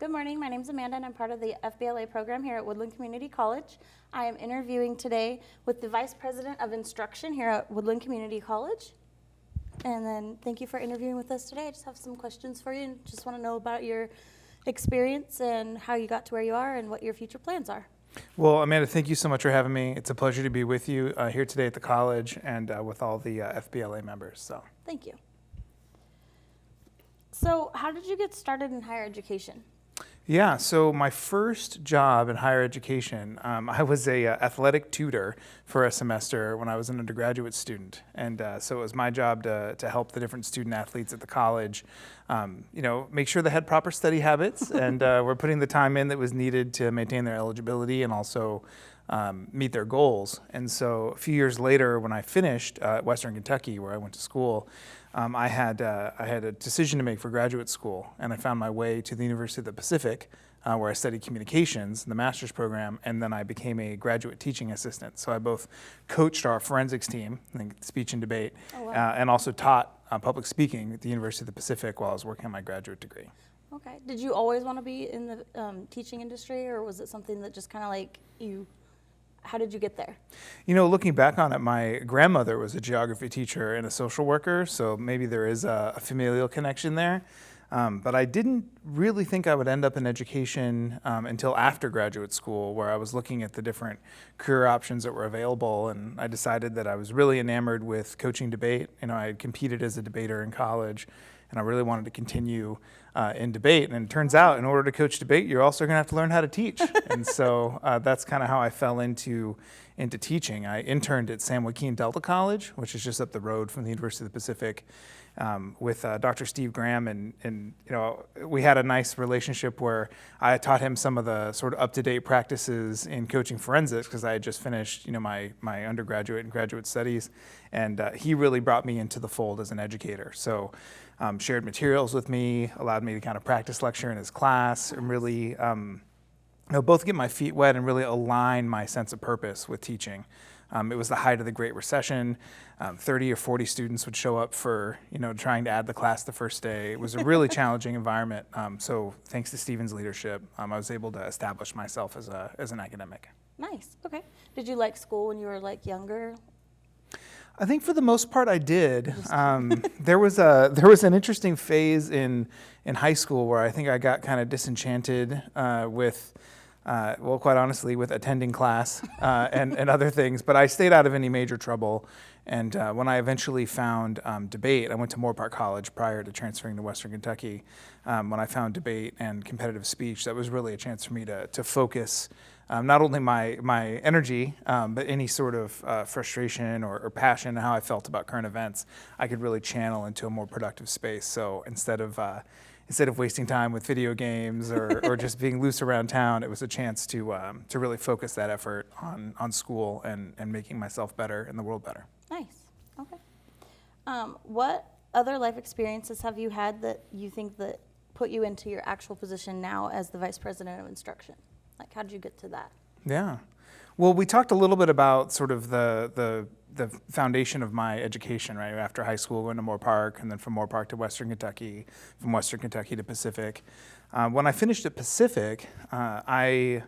Good morning, my name is Amanda and I'm part of the FBLA program here at Woodland Community College. I am interviewing today with the Vice President of Instruction here at Woodland Community College. And then thank you for interviewing with us today. I just have some questions for you and just want to know about your experience and how you got to where you are and what your future plans are. Well, Amanda, thank you so much for having me. It's a pleasure to be with you here today at the college and with all the FBLA members. So, thank you. So how did you get started in higher education? Yeah, so my first job in higher education, I was a athletic tutor for a semester when I was an undergraduate student. And so it was my job to help the different student athletes at the college, make sure they had proper study habits and were putting the time in that was needed to maintain their eligibility and also meet their goals. And so a few years later, when I finished at Western Kentucky, where I went to school, I had a decision to make for graduate school, and I found my way to the University of the Pacific, where I studied communications in the master's program, and then I became a graduate teaching assistant. So I both coached our forensics team, speech and debate, and also taught public speaking at the University of the Pacific while I was working on my graduate degree. Okay. Did you always want to be in the teaching industry, or was it something that just kind of like you? How did you get there? Looking back on it, my grandmother was a geography teacher and a social worker, so maybe there is a familial connection there. But I didn't really think I would end up in education until after graduate school, where I was looking at the different career options that were available, and I decided that I was really enamored with coaching debate. I had competed as a debater in college, and I really wanted to continue in debate. And it turns out, in order to coach debate, you're also going to have to learn how to teach. And so that's kind of how I fell into teaching. I interned at San Joaquin Delta College, which is just up the road from the University of the Pacific, with Dr. Steve Graham. And we had a nice relationship where I taught him some of the sort of up-to-date practices in coaching forensics, because I had just finished my undergraduate and graduate studies. And he really brought me into the fold as an educator. So shared materials with me, allowed me to kind of practice lecture in his class, and really both get my feet wet and really align my sense of purpose with teaching. It was the height of the Great Recession. 30 or 40 students would show up for trying to add the class the first day. It was a really challenging environment. So thanks to Stephen's leadership, I was able to establish myself as an academic. Nice. Okay. Did you like school when you were younger? I think for the most part I did. There was an interesting phase in high school where I think I got kind of disenchanted with, quite honestly, with attending class and other things. But I stayed out of any major trouble. And when I eventually found debate, I went to Moore Park College prior to transferring to Western Kentucky. When I found debate and competitive speech, that was really a chance for me to focus not only my energy, but any sort of frustration or passion, how I felt about current events, I could really channel into a more productive space. So instead of wasting time with video games or just being loose around town, it was a chance to really focus that effort on school and making myself better and the world better. Nice. Okay. What other life experiences have you had that you think that put you into your actual position now as the Vice President of Instruction? How did you get to that? Yeah. Well, we talked a little bit about sort of the foundation of my education, right? After high school, going to Moore Park, and then from Moore Park to Western Kentucky, from Western Kentucky to Pacific. When I finished at Pacific, I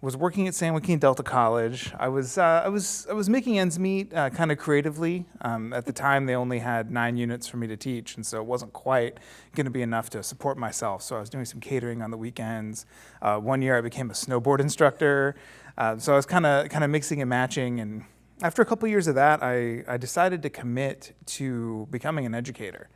was working at San Joaquin Delta College. I was making ends meet kind of creatively. At the time, they only had 9 units for me to teach, and so it wasn't quite going to be enough to support myself. So I was doing some catering on the weekends. One year, I became a snowboard instructor. So I was kind of mixing and matching. And after a couple years of that, I decided to commit to becoming an educator.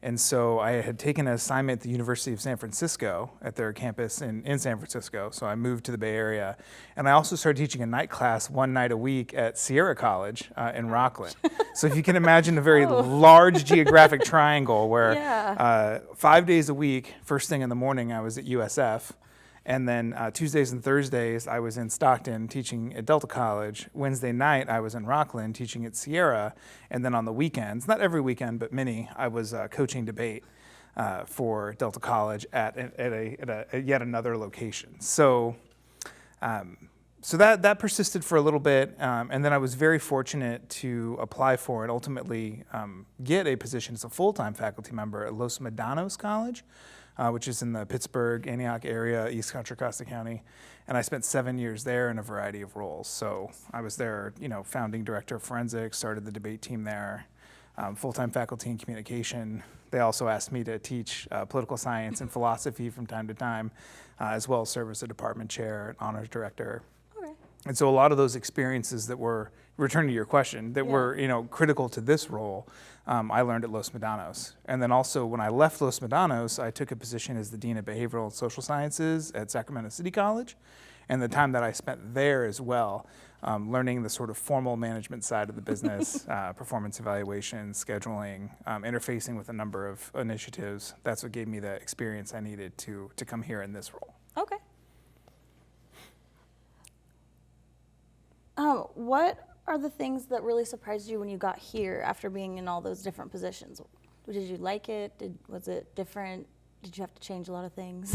And so I had taken an assignment at the University of San Francisco at their campus in San Francisco. So I moved to the Bay Area. And I also started teaching a night class one night a week at Sierra College in Rockland. So if you can imagine a very large geographic triangle where 5 days a week, first thing in the morning, I was at USF. And then Tuesdays and Thursdays, I was in Stockton teaching at Delta College. Wednesday night, I was in Rockland teaching at Sierra. And then on the weekends, not every weekend, but many, I was coaching debate for Delta College at yet another location. So that persisted for a little bit. And then I was very fortunate to apply for and ultimately get a position as a full-time faculty member at Los Medanos College, which is in the Pittsburgh, Antioch area, East Contra Costa County. And I spent 7 years there in a variety of roles. So I was there, founding director of forensics, started the debate team there, full-time faculty in communication. They also asked me to teach political science and philosophy from time to time, as well as serve as a department chair and honors director. Okay. And so a lot of those experiences that were, returning to your question, that Yeah. were, critical to this role, I learned at Los Medanos. And then also when I left Los Medanos, I took a position as the Dean of Behavioral and Social Sciences at Sacramento City College. And the time that I spent there as well, learning the sort of formal management side of the business, performance evaluation, scheduling, interfacing with a number of initiatives, that's what gave me the experience I needed to come here in this role. Okay. What are the things that really surprised you when you got here after being in all those different positions? Did you like it? Was it different? Did you have to change a lot of things?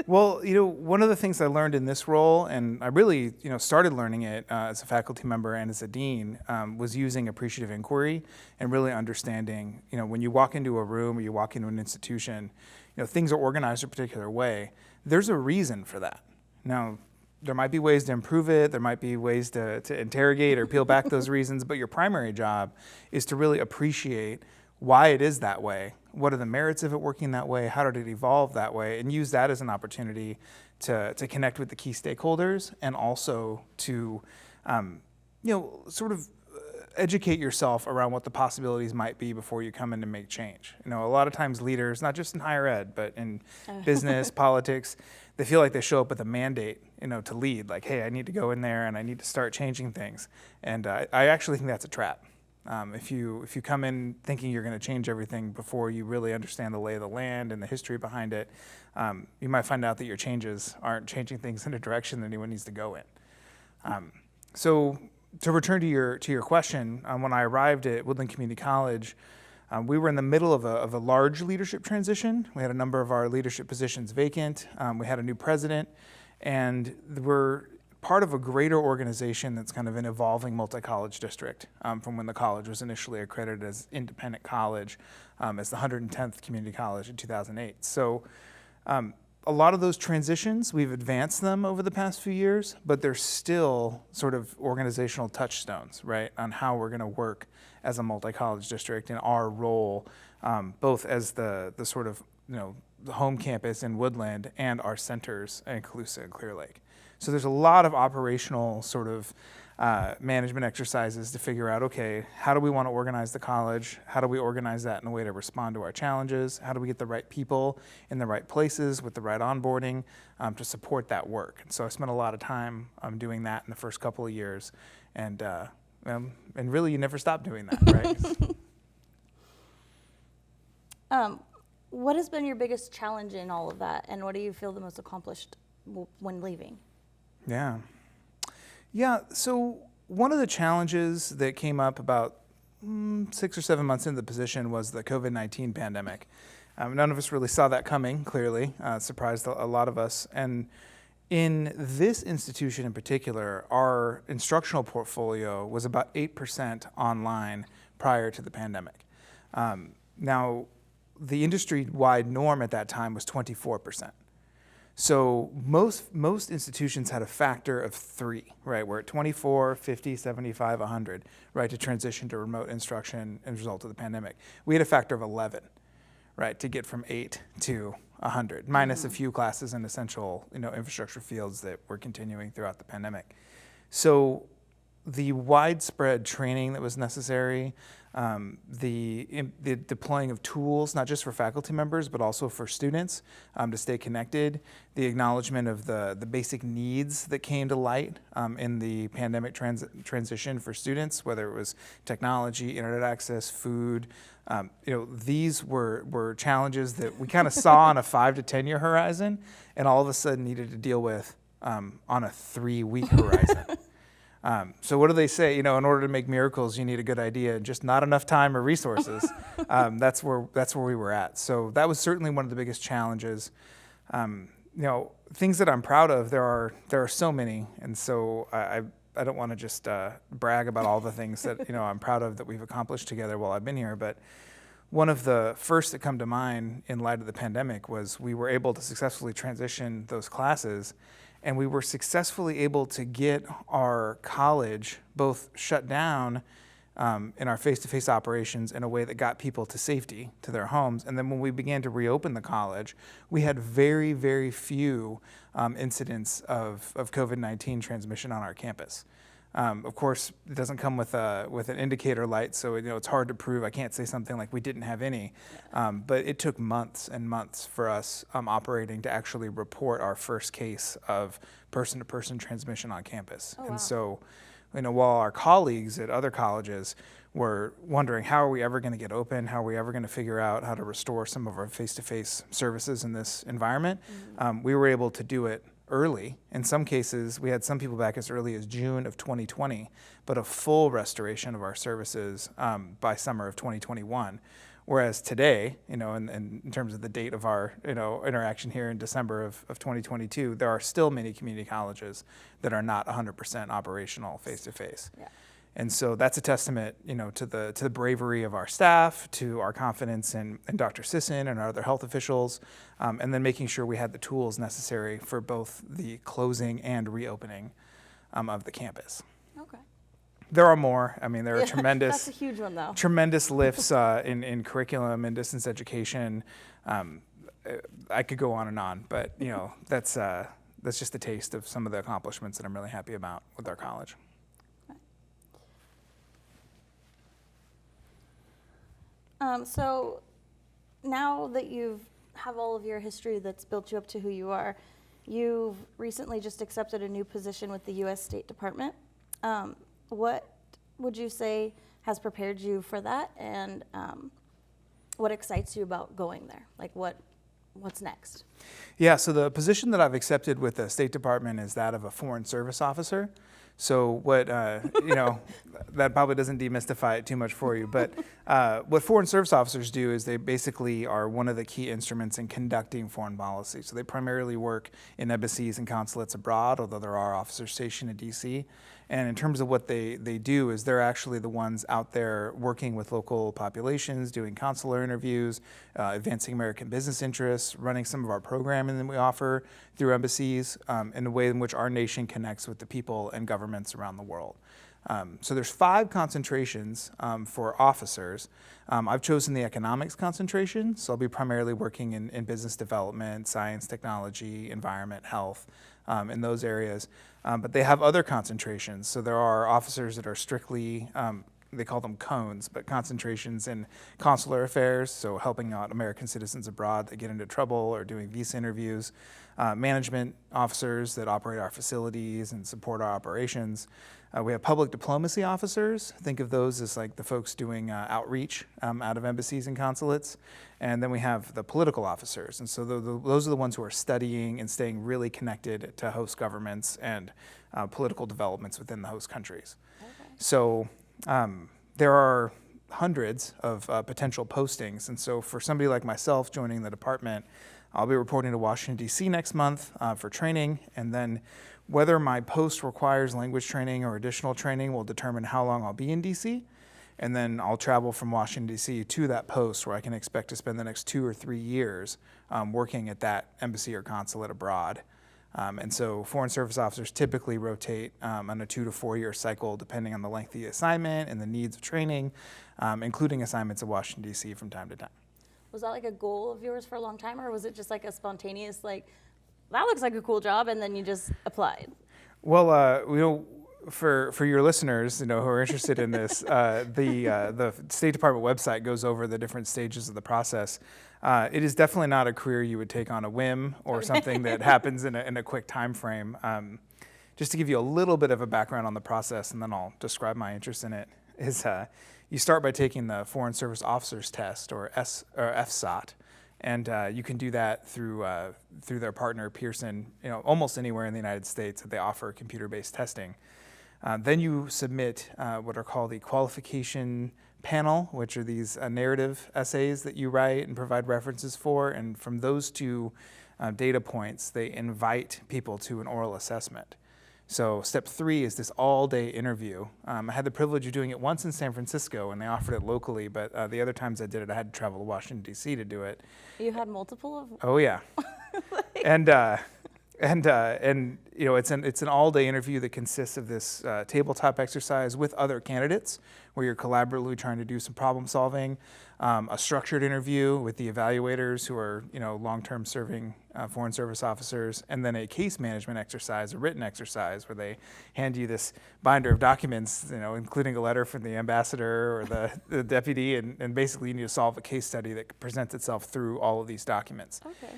Well, one of the things I learned in this role, and I really, started learning it as a faculty member and as a dean, was using appreciative inquiry and really understanding, when you walk into a room or you walk into an institution, things are organized a particular way. There's a reason for that. Now, there might be ways to improve it. There might be ways to interrogate or peel back those reasons, but your primary job is to really appreciate why it is that way. What are the merits of it working that way? How did it evolve that way? And use that as an opportunity to connect with the key stakeholders and also to, sort of educate yourself around what the possibilities might be before you come in to make change. A lot of times leaders, not just in higher ed, but in business, politics, they feel like they show up with a mandate, to lead. Like, hey, I need to go in there and I need to start changing things. And I actually think that's a trap. If you come in thinking you're going to change everything before you really understand the lay of the land and the history behind it, you might find out that your changes aren't changing things in a direction that anyone needs to go in. So to return to your question, when I arrived at Woodland Community College, we were in the middle of a large leadership transition. We had a number of our leadership positions vacant. We had a new president, and we're part of a greater organization that's kind of an evolving multi-college district from when the college was initially accredited as independent college as the 110th community college in 2008. So a lot of those transitions, we've advanced them over the past few years, but they're still sort of organizational touchstones, right, on how we're going to work as a multi-college district and our role, both as the sort of, the home campus in Woodland and our centers in Calusa and Clear Lake. So there's a lot of operational sort of management exercises to figure out, okay, how do we want to organize the college? How do we organize that in a way to respond to our challenges? How do we get the right people in the right places with the right onboarding to support that work? And so I spent a lot of time doing that in the first couple of years. And really, you never stop doing that, right? What has been your biggest challenge in all of that? And what do you feel the most accomplished when leaving? Yeah, so one of the challenges that came up about 6 or 7 months into the position was the COVID-19 pandemic. None of us really saw that coming, clearly. It surprised a lot of us. And in this institution in particular, our instructional portfolio was about 8% online prior to the pandemic. Now, the industry-wide norm at that time was 24%. So most institutions had a factor of 3, right? We're at 24, 50, 75, 100, right, to transition to remote instruction as a result of the pandemic. We had a factor of 11, right, to get from 8 to 100, minus a few classes in essential, infrastructure fields that were continuing throughout the pandemic. So the widespread training that was necessary, the deploying of tools, not just for faculty members, but also for students to stay connected, the acknowledgement of the basic needs that came to light in the pandemic transition for students, whether it was technology, internet access, food. These were challenges that we kind of saw on a 5 to 10 year horizon, and all of a sudden needed to deal with on a 3-week horizon. So what do they say? In order to make miracles, you need a good idea and just not enough time or resources. That's where we were at. So that was certainly one of the biggest challenges. Things that I'm proud of, there are so many, and so I don't want to just brag about all the things that I'm proud of that we've accomplished together while I've been here. But one of the first that come to mind in light of the pandemic was we were able to successfully transition those classes, and we were successfully able to get our college both shut down in our face-to-face operations in a way that got people to safety, to their homes. And then when we began to reopen the college, we had very, very few incidents of COVID-19 transmission on our campus. Of course, it doesn't come with an indicator light, so it's hard to prove. I can't say something like we didn't have any, but it took months and months for us operating to actually report our first case of person-to-person transmission on campus. Oh, wow. And so, while our colleagues at other colleges were wondering how are we ever going to get open, how are we ever going to figure out how to restore some of our face-to-face services in this environment, we were able to do it early. In some cases, we had some people back as early as June of 2020, but a full restoration of our services by summer of 2021. Whereas today, in terms of the date of our interaction here in December of 2022, there are still many community colleges that are not 100% operational face-to-face. Yeah. And so that's a testament, to the bravery of our staff, to our confidence in Dr. Sisson and our other health officials, and then making sure we had the tools necessary for both the closing and reopening of the campus. Okay. There are more. There are tremendous. That's a huge one, though. Tremendous lifts in curriculum and distance education. I could go on and on, but that's just a taste of some of the accomplishments that I'm really happy about with our college. So now that you have all of your history that's built you up to who you are, you've recently just accepted a new position with the U.S. State Department. What would you say has prepared you for that, and what excites you about going there? Like what's next? Yeah, so the position that I've accepted with the State Department is that of a Foreign Service Officer. So what, that probably doesn't demystify it too much for you, but what Foreign Service Officers do is they basically are one of the key instruments in conducting foreign policy. So they primarily work in embassies and consulates abroad, although there are officers stationed in D.C. And in terms of what they do is they're actually the ones out there working with local populations, doing consular interviews, advancing American business interests, running some of our programming that we offer through embassies, in the way in which our nation connects with the people and governments around the world. So there's 5 concentrations for officers. I've chosen the economics concentration, so I'll be primarily working in business development, science, technology, environment, health, in those areas. But they have other concentrations. So there are officers that are strictly, they call them cones, but concentrations in consular affairs, so helping out American citizens abroad that get into trouble or doing visa interviews. Management officers that operate our facilities and support our operations. We have public diplomacy officers. Think of those as like the folks doing outreach out of embassies and consulates. And then we have the political officers. And so those are the ones who are studying and staying really connected to host governments and political developments within the host countries. Okay. So there are hundreds of potential postings. And so for somebody like myself joining the department, I'll be reporting to Washington, D.C. next month for training, and then whether my post requires language training or additional training will determine how long I'll be in D.C., and then I'll travel from Washington, D.C. to that post where I can expect to spend the next 2 or 3 years working at that embassy or consulate abroad. And so foreign service officers typically rotate on a 2 to 4 year cycle depending on the length of the assignment and the needs of training, including assignments at Washington, D.C. from time to time. Was that like a goal of yours for a long time, or was it just like a spontaneous, like, that looks like a cool job, and then you just applied? Well, for your listeners, who are interested in this, the State Department website goes over the different stages of the process. It is definitely not a career you would take on a whim or something that happens in a quick time frame. Just to give you a little bit of a background on the process, and then I'll describe my interest in it, is you start by taking the Foreign Service Officers Test, or FSOT, and you can do that through their partner Pearson, almost anywhere in the United States that they offer computer-based testing. Then you submit what are called the qualification panel, which are these narrative essays that you write and provide references for, and from those 2 data points, they invite people to an oral assessment. So step 3 is this all-day interview. I had the privilege of doing it once in San Francisco, and they offered it locally, but the other times I did it, I had to travel to Washington, D.C. to do it. You had multiple of Oh, yeah. And you know, it's an all-day interview that consists of this tabletop exercise with other candidates, where you're collaboratively trying to do some problem solving, a structured interview with the evaluators who are, you know, long-term serving Foreign Service officers, and then a case management exercise, a written exercise, where they hand you this binder of documents, you know, including a letter from the ambassador or the deputy, and basically you need to solve a case study that presents itself through all of these documents. Okay.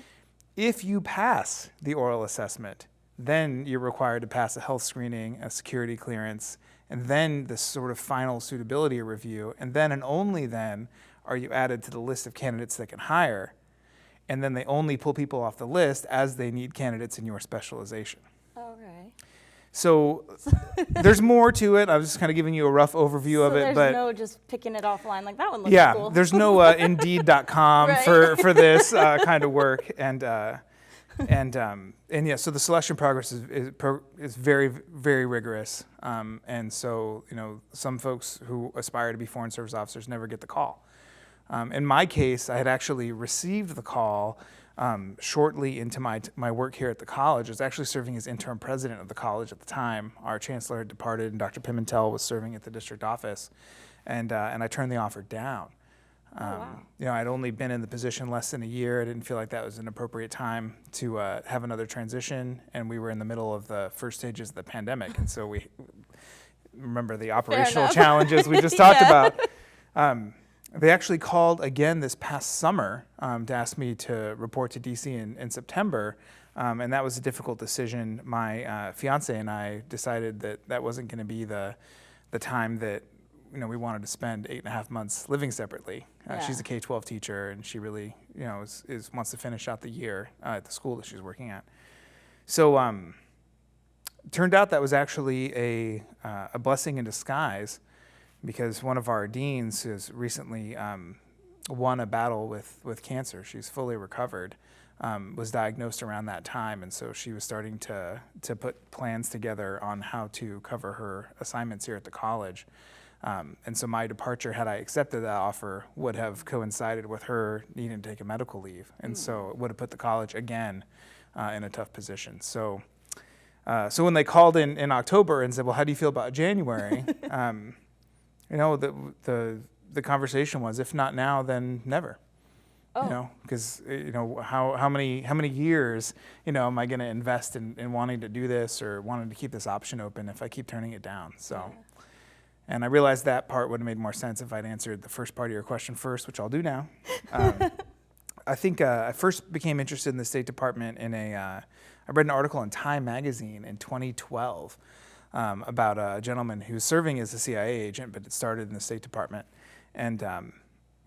If you pass the oral assessment, then you're required to pass a health screening, a security clearance, and then the sort of final suitability review, and then and only then are you added to the list of candidates that can hire. And then they only pull people off the list as they need candidates in your specialization. Okay. So there's more to it. I was just kind of giving you a rough overview of it, there's but no just picking it offline like that one looks yeah, cool. there's no Indeed.com Right. for this kind of work, and yeah, so the selection progress is very, very rigorous, and so, you know, some folks who aspire to be Foreign Service officers never get the call. In my case, I had actually received the call shortly into my work here at the college. I was actually serving as interim president of the college at the time. Our chancellor had departed, and Dr. Pimentel was serving at the district office, and I turned the offer down. Wow. You know, I'd only been in the position less than a year. I didn't feel like that was an appropriate time to have another transition, and we were in the middle of the first stages of the pandemic, and so we remember the operational challenges we just talked about. They actually called again this past summer to ask me to report to DC in September, and that was a difficult decision. My fiance and I decided that wasn't going to be the time that, you know, we wanted to spend 8.5 months living separately. She's a K-12 teacher, and she really, you know, wants to finish out the year at the school that she's working at. So turned out that was actually a blessing in disguise, because one of our deans has recently won a battle with cancer. She's fully recovered, was diagnosed around that time, and so she was starting to put plans together on how to cover her assignments here at the college. And so my departure, had I accepted that offer, would have coincided with her needing to take a medical leave, and so it would have put the college again in a tough position. So when they called in October and said, "Well, how do you feel about January?" You know, the conversation was, if not now, then never. Oh. You know, because, you know, how many years, you know, am I going to invest in wanting to do this or wanting to keep this option open if I keep turning it down? So, Yeah. And I realized that part would have made more sense if I'd answered the first part of your question first, which I'll do now. I think I first became interested in the State Department I read an article in Time magazine in 2012. About a gentleman who's serving as a CIA agent, but it started in the State Department. And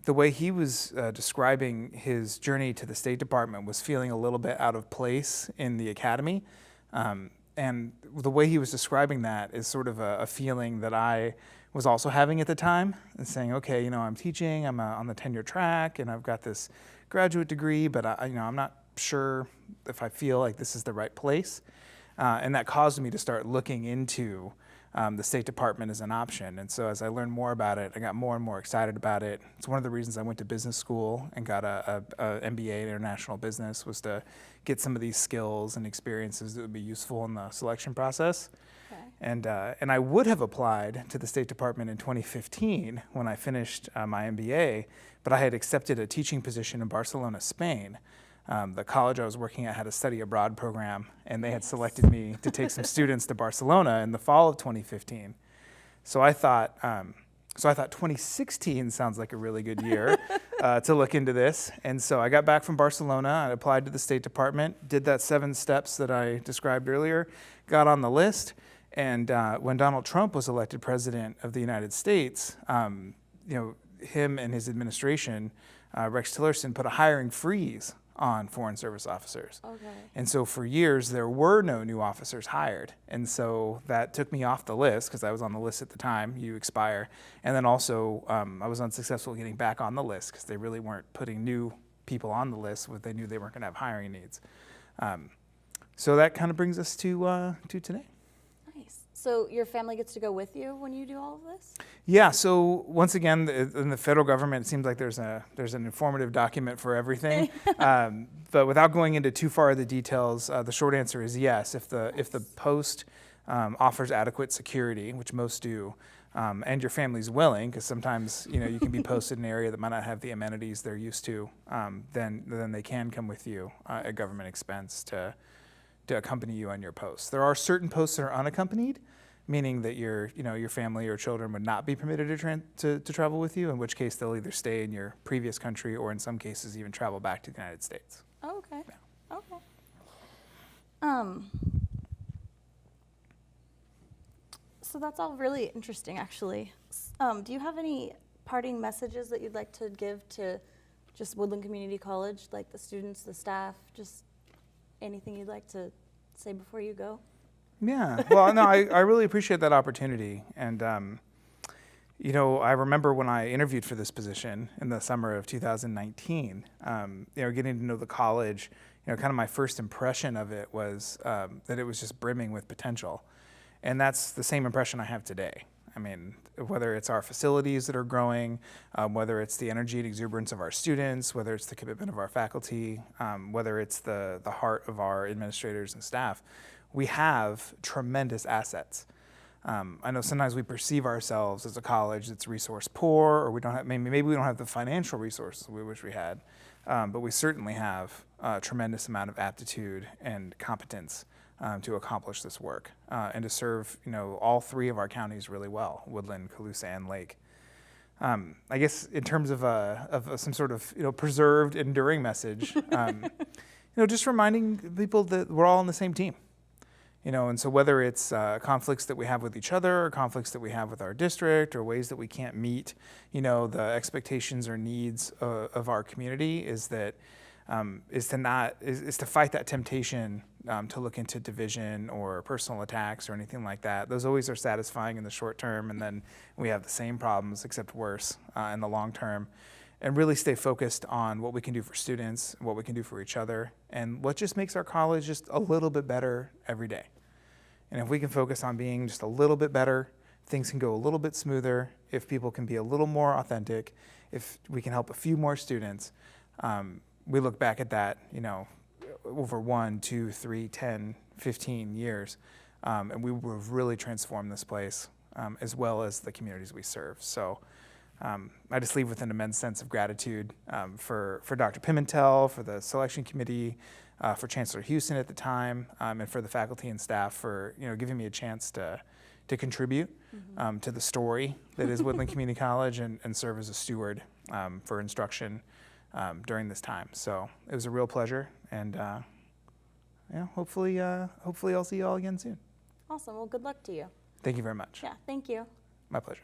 the way he was describing his journey to the State Department was feeling a little bit out of place in the academy. And the way he was describing that is sort of a feeling that I was also having at the time, and saying, okay, you know, I'm teaching, I'm on the tenure track, and I've got this graduate degree, but I'm not sure if I feel like this is the right place. And that caused me to start looking into the State Department as an option. And so as I learned more about it, I got more and more excited about it. It's one of the reasons I went to business school and got a MBA in international business, was to get some of these skills and experiences that would be useful in the selection process. Okay. And I would have applied to the State Department in 2015 when I finished my MBA, but I had accepted a teaching position in Barcelona, Spain. The college I was working at had a study abroad program, and they had selected me to take some students to Barcelona in the fall of 2015. So I thought 2016 sounds like a really good year to look into this. And so I got back from Barcelona, I applied to the State Department, did that 7 steps that I described earlier, got on the list, and when Donald Trump was elected president of the United States, you know, him and his administration, Rex Tillerson, put a hiring freeze on Foreign Service officers. Okay. And so for years, there were no new officers hired. And so that took me off the list, because I was on the list at the time, you expire. And then also, I was unsuccessful getting back on the list, because they really weren't putting new people on the list when they knew they weren't going to have hiring needs. So that kind of brings us to today. So your family gets to go with you when you do all of this? Yeah, so once again, in the federal government, it seems like there's an informative document for everything. But without going into too far of the details, the short answer is yes. If the post offers adequate security, which most do, and your family's willing, because sometimes you can be posted in an area that might not have the amenities they're used to, then they can come with you at government expense to accompany you on your posts. There are certain posts that are unaccompanied, meaning that your family or children would not be permitted to travel with you, in which case they'll either stay in your previous country or in some cases even travel back to the United States. Oh, okay. Yeah. Okay. So that's all really interesting, actually. Do you have any parting messages that you'd like to give to just Woodland Community College, like the students, the staff, just anything you'd like to say before you go? Yeah, well, no, I really appreciate that opportunity. And, I remember when I interviewed for this position in the summer of 2019, getting to know the college, kind of my first impression of it was that it was just brimming with potential. And that's the same impression I have today. I mean, whether it's our facilities that are growing, whether it's the energy and exuberance of our students, whether it's the commitment of our faculty, whether it's the heart of our administrators and staff, we have tremendous assets. I know sometimes we perceive ourselves as a college that's resource poor, or we don't have, maybe we don't have the financial resources we wish we had, but we certainly have a tremendous amount of aptitude and competence to accomplish this work and to serve, all three of our counties really well: Woodland, Colusa, and Lake. I guess in terms of some sort of preserved, enduring message, just reminding people that we're all on the same team. And so whether it's conflicts that we have with each other, or conflicts that we have with our district, or ways that we can't meet, the expectations or needs of our community, is to fight that temptation to look into division or personal attacks or anything like that. Those always are satisfying in the short term, and then we have the same problems except worse in the long term. And really stay focused on what we can do for students, what we can do for each other, and what just makes our college just a little bit better every day. And if we can focus on being just a little bit better, things can go a little bit smoother. If people can be a little more authentic, if we can help a few more students, we look back at that, over 1, 2, 3, 10, 15 years, and we will have really transformed this place as well as the communities we serve. So I just leave with an immense sense of gratitude for Dr. Pimentel, for the selection committee, for Chancellor Houston at the time, and for the faculty and staff for giving me a chance to contribute to the story that is Woodland Community College and serve as a steward for instruction during this time. So it was a real pleasure, and hopefully I'll see you all again soon. Awesome. Well, good luck to you. Thank you very much. Yeah, thank you. My pleasure.